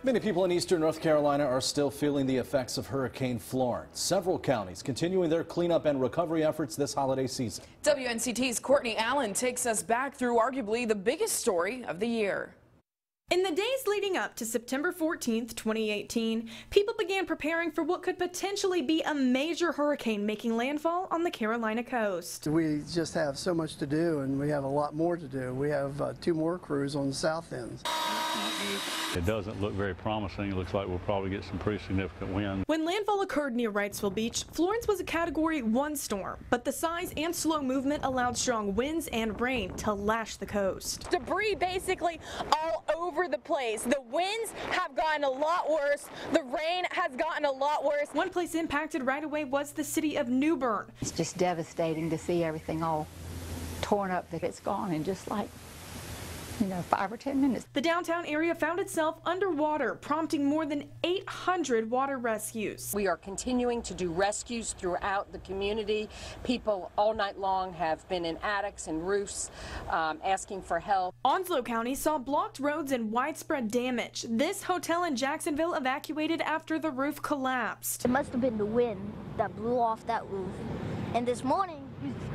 Many people in eastern North Carolina are still feeling the effects of Hurricane Florence. Several counties continuing their cleanup and recovery efforts this holiday season. WNCT's Courtney Allen takes us back through arguably the biggest story of the year. In the days leading up to September 14th, 2018, people began preparing for what could potentially be a major hurricane making landfall on the Carolina coast. We just have so much to do, and we have a lot more to do. We have 2 more crews on the south end. It doesn't look very promising. It looks like we'll probably get some pretty significant wind. When landfall occurred near Wrightsville Beach, Florence was a Category 1 storm, but the size and slow movement allowed strong winds and rain to lash the coast. Debris basically all over the place. The winds have gotten a lot worse. The rain has gotten a lot worse. One place impacted right away was the city of New Bern. It's just devastating to see everything all torn up, that it's gone in just like 5 or 10 minutes. The downtown area found itself underwater, prompting more than 800 water rescues. We are continuing to do rescues throughout the community. People all night long have been in attics and roofs asking for help. Onslow County saw blocked roads and widespread damage. This hotel in Jacksonville evacuated after the roof collapsed. It must have been the wind that blew off that roof. And this morning,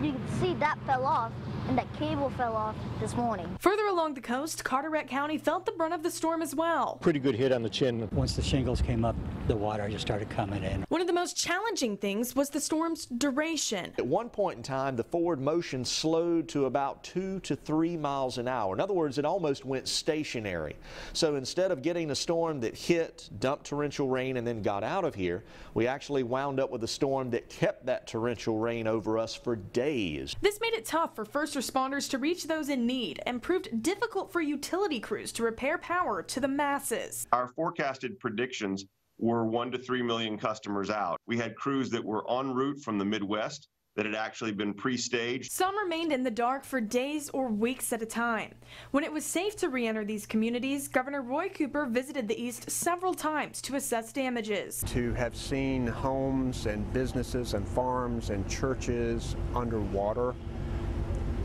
you can see that fell off. And that cable fell off this morning. Further along the coast, Carteret County felt the brunt of the storm as well. Pretty good hit on the chin. Once the shingles came up, the water just started coming in. One of the most challenging things was the storm's duration. At one point in time, the forward motion slowed to about 2 to 3 miles an hour. In other words, it almost went stationary. So instead of getting a storm that hit, dumped torrential rain, and then got out of here, we actually wound up with a storm that kept that torrential rain over us for days. This made it tough for first responders to reach those in need and proved difficult for utility crews to repair power to the masses. Our forecasted predictions were 1 to 3 million customers out. We had crews that were en route from the Midwest that had actually been pre-staged. Some remained in the dark for days or weeks at a time. When it was safe to re-enter these communities, Governor Roy Cooper visited the East several times to assess damages. To have seen homes and businesses and farms and churches underwater,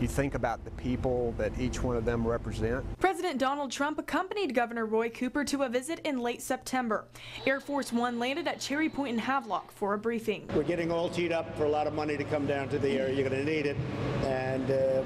you think about the people that each one of them represent. President Donald Trump accompanied Governor Roy Cooper to a visit in late September. Air Force One landed at Cherry Point in Havelock for a briefing. We're getting all teed up for a lot of money to come down to the area. You're going to need it, and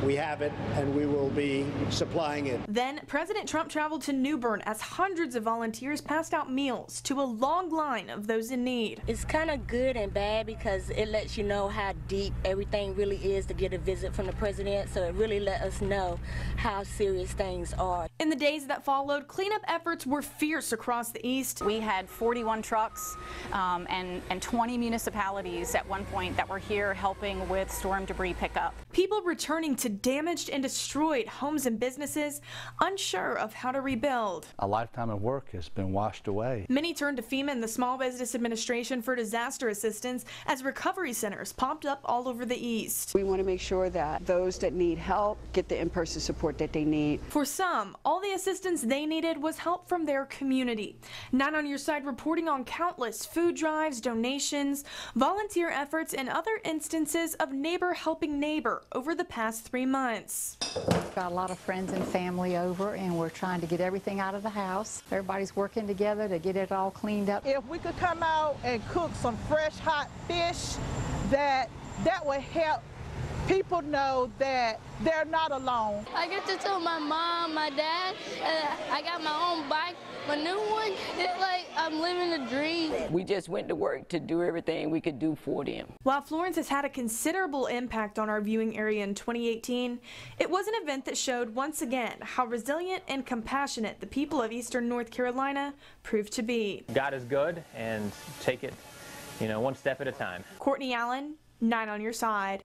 we have it, and we will be supplying it. Then President Trump traveled to New Bern as hundreds of volunteers passed out meals to a long line of those in need. It's kind of good and bad because it lets you know how deep everything really is to get a visit from the president, so it really let us know how serious things are. In the days that followed, cleanup efforts were fierce across the East. We had 41 trucks and 20 municipalities at one point that were here helping with storm debris pickup. People returning to damaged and destroyed homes and businesses, unsure of how to rebuild. A lifetime of work has been washed away. Many turned to FEMA and the Small Business Administration for disaster assistance as recovery centers popped up all over the East. We want to make sure that those that need help get the in-person support that they need. For some, all the assistance they needed was help from their community. 9 on Your Side reporting on countless food drives, donations, volunteer efforts, and other instances of neighbor helping neighbor over the past 3 months. Got a lot of friends and family over, and we're trying to get everything out of the house. Everybody's working together to get it all cleaned up. If we could come out and cook some fresh, hot fish, that would help people know that they're not alone. I get to tell my mom, my dad, I got my own bike, my new one. It's like I'm living a dream. We just went to work to do everything we could do for them. While Florence has had a considerable impact on our viewing area in 2018, it was an event that showed once again how resilient and compassionate the people of eastern North Carolina proved to be. God is good, and take it, one step at a time. Courtney Allen, 9 on Your Side.